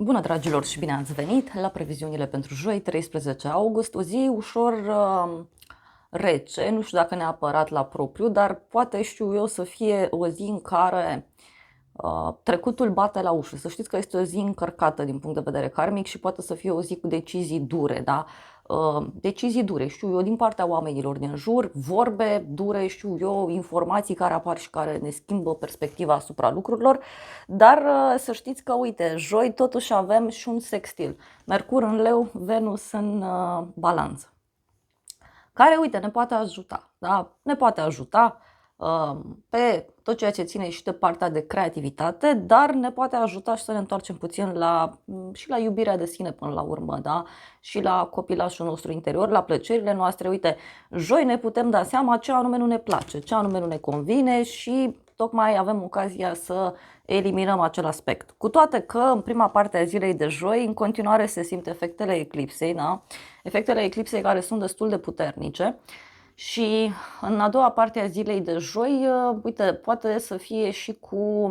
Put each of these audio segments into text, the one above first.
Bună, dragilor, și bine ați venit la previziunile pentru joi, 13 august, o zi ușor rece, nu știu dacă neapărat la propriu, dar poate, știu eu, să fie o zi în care trecutul bate la ușă. Să știți că este o zi încărcată din punct de vedere karmic și poate să fie o zi cu decizii dure, da? Decizii dure, știu eu, din partea oamenilor din jur, vorbe dure, știu eu, informații care apar și care ne schimbă perspectiva asupra lucrurilor, dar să știți că, uite, joi totuși avem și un sextil. Mercur în Leu, Venus în Balanță, care, uite, ne poate ajuta, da? Ne poate ajuta pe tot ceea ce ține și de partea de creativitate, dar ne poate ajuta și să ne întoarcem puțin și la iubirea de sine până la urmă, da? Și la copilașul nostru interior, la plăcerile noastre. Uite, joi ne putem da seama ce anume nu ne place, ce anume nu ne convine și tocmai avem ocazia să eliminăm acel aspect. Cu toate că în prima parte a zilei de joi în continuare se simt efectele eclipsei, da? Efectele eclipsei care sunt destul de puternice. Și în a doua parte a zilei de joi, uite, poate să fie și cu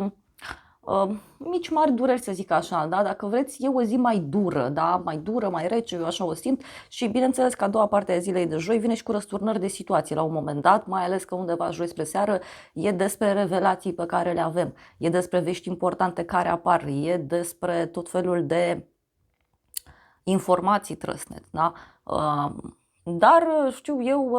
mici mari dureri, să zic așa, da? Dacă vreți, e o zi mai dură, da? Mai dură, mai rece, eu așa o simt și bineînțeles că a doua parte a zilei de joi vine și cu răsturnări de situație la un moment dat, mai ales că undeva joi spre seară e despre revelații pe care le avem, e despre vești importante care apar, e despre tot felul de informații trăsnet, da? Dar știu eu,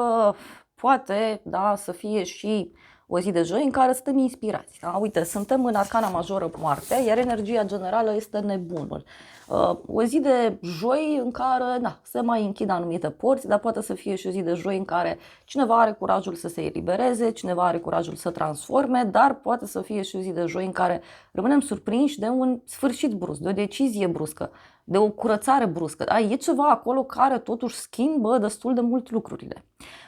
poate, da, să fie și o zi de joi în care suntem inspirați. Da? Uite, suntem în arcana majoră Moartea, iar energia generală este Nebunul. O zi de joi în care se mai închid anumite porți, dar poate să fie și o zi de joi în care cineva are curajul să se elibereze, cineva are curajul să transforme, dar poate să fie și o zi de joi în care rămânem surprinși de un sfârșit brusc, de o decizie bruscă, de o curățare bruscă. Da? E ceva acolo care totuși schimbă destul de mult lucrurile.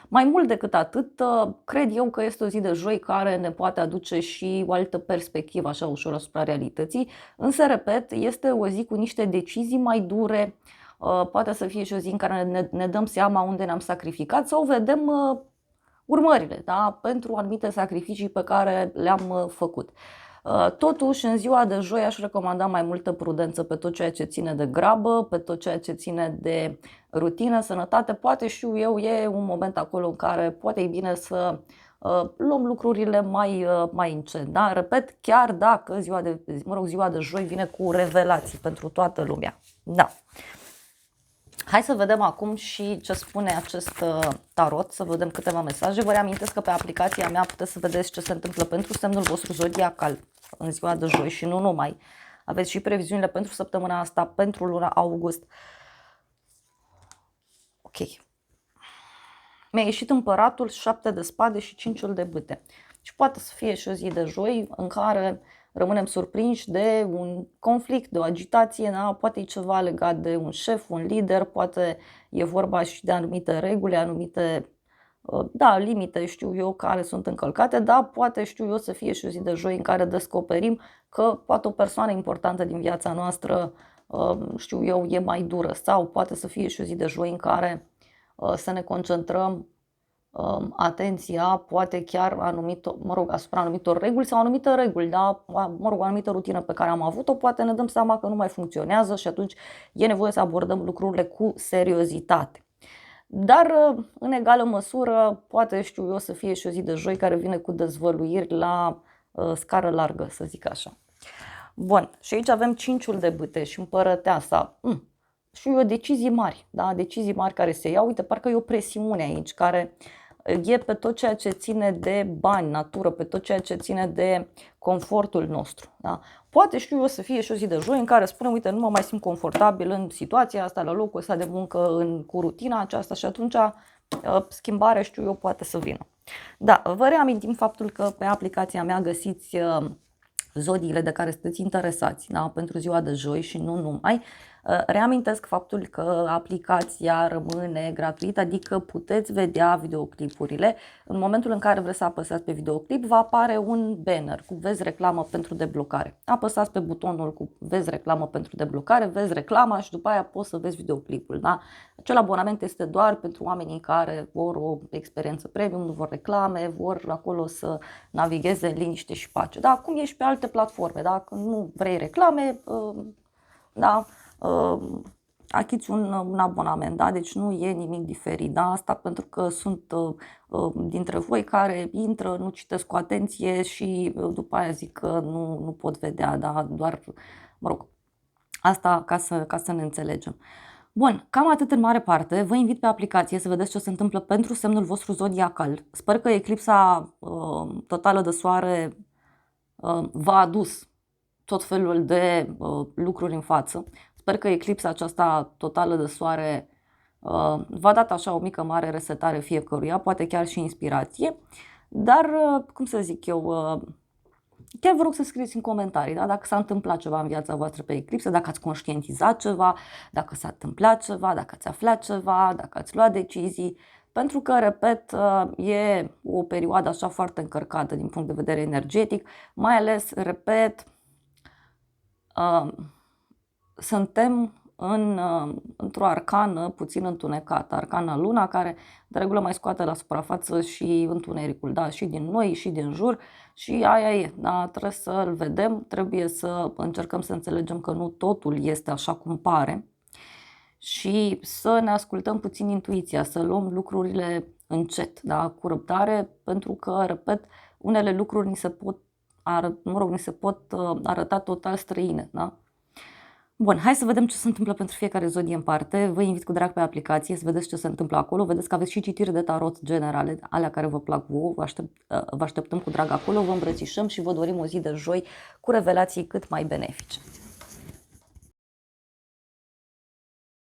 Mai mult decât atât, cred eu că este o zi de joi care ne poate aduce și o altă perspectivă așa ușor asupra realității, însă, repet, este o zi cu niște decizii mai dure, poate să fie și o zi în care ne dăm seama unde ne-am sacrificat sau vedem urmările, da? Pentru anumite sacrificii pe care le-am făcut. Totuși, în ziua de joi aș recomanda mai multă prudență pe tot ceea ce ține de grabă, pe tot ceea ce ține de rutină, sănătate. Poate, știu eu, e un moment acolo în care poate e bine să luăm lucrurile mai încet. Da? Repet, chiar dacă ziua de joi vine cu revelații pentru toată lumea. Da. Hai să vedem acum și ce spune acest tarot, să vedem câteva mesaje. Vă reamintesc că pe aplicația mea puteți să vedeți ce se întâmplă pentru semnul vostru zodiacal în ziua de joi și nu numai. Aveți și previziunile pentru săptămâna asta, pentru luna august. Ok. Mi-a ieșit împăratul, 7 de spade și 5 de bâte. Și poate să fie și o zi de joi în care rămânem surprinși de un conflict, de o agitație, da? Poate e ceva legat de un șef, un lider, poate e vorba și de anumite reguli, anumite limite, știu eu, care sunt încălcate, dar poate, știu eu, să fie și o zi de joi în care descoperim că poate o persoană importantă din viața noastră, știu eu, e mai dură, sau poate să fie și o zi de joi în care să ne concentrăm atenția, poate chiar asupra anumitor reguli sau anumite reguli, da? O anumită rutină pe care am avut-o, poate ne dăm seama că nu mai funcționează și atunci e nevoie să abordăm lucrurile cu seriozitate. Dar, în egală măsură, poate, știu eu, să fie și o zi de joi care vine cu dezvăluiri la scară largă, să zic așa. Bun, și aici avem 5 de bâte și împărăteasa. Și eu, decizii mari, da? Decizii mari care se iau. Uite, parcă e o presiune aici care e pe tot ceea ce ține de bani, natură, pe tot ceea ce ține de confortul nostru. Da? Poate, știu eu, să fie și o zi de joi în care spunem, uite, nu mă mai simt confortabil în situația asta, la locul ăsta de muncă, cu rutina aceasta și atunci schimbarea, știu eu, poate să vină. Da, vă reamintim faptul că pe aplicația mea găsiți zodiile de care sunteți interesați, da? Pentru ziua de joi și nu numai. Reamintesc faptul că aplicația rămâne gratuită, adică puteți vedea videoclipurile. În momentul în care vreți să apăsați pe videoclip, va apare un banner cu vezi reclamă pentru deblocare. Apăsați pe butonul cu vezi reclamă pentru deblocare, vezi reclama și după aia poți să vezi videoclipul. Da? Acel abonament este doar pentru oamenii care vor o experiență premium, nu vor reclame, vor acolo să navigheze în liniște și pace. Da? Cum ești pe alte platforme, dacă nu vrei reclame, da? Achiți un abonament, da? Deci nu e nimic diferit, da? Asta pentru că sunt dintre voi care intră, nu citesc cu atenție și după aia zic că nu pot vedea, da? Doar, mă rog, asta ca să ne înțelegem. Bun, cam atât în mare parte. Vă invit pe aplicație să vedeți ce se întâmplă pentru semnul vostru zodiacal. Sper că eclipsa totală de soare v-a adus tot felul de lucruri în față. Sper că eclipsa aceasta totală de soare v-a dat așa o mică mare resetare fiecăruia, poate chiar și inspirație, dar, cum să zic eu, chiar vă rog să scrieți în comentarii, da? Dacă s-a întâmplat ceva în viața voastră pe eclipsă, dacă ați conștientizat ceva, dacă s-a întâmplat ceva, dacă ați aflat ceva, dacă ați luat decizii, pentru că, repet, e o perioadă așa foarte încărcată din punct de vedere energetic, mai ales, repet, suntem într-o arcană puțin întunecată, arcana Luna, care de regulă mai scoate la suprafață și întunericul, da, și din noi și din jur, și aia e, da, trebuie să-l vedem, trebuie să încercăm să înțelegem că nu totul este așa cum pare și să ne ascultăm puțin intuiția, să luăm lucrurile încet, da, cu răbdare, pentru că, repet, unele lucruri ni se pot arăta total străine, da? Bun, hai să vedem ce se întâmplă pentru fiecare zodie în parte. Vă invit cu drag pe aplicație să vedeți ce se întâmplă acolo. Vedeți că aveți și citiri de tarot generale, alea care vă plac vouă. Vă așteptăm cu drag acolo, vă îmbrățișăm și vă dorim o zi de joi cu revelații cât mai benefice.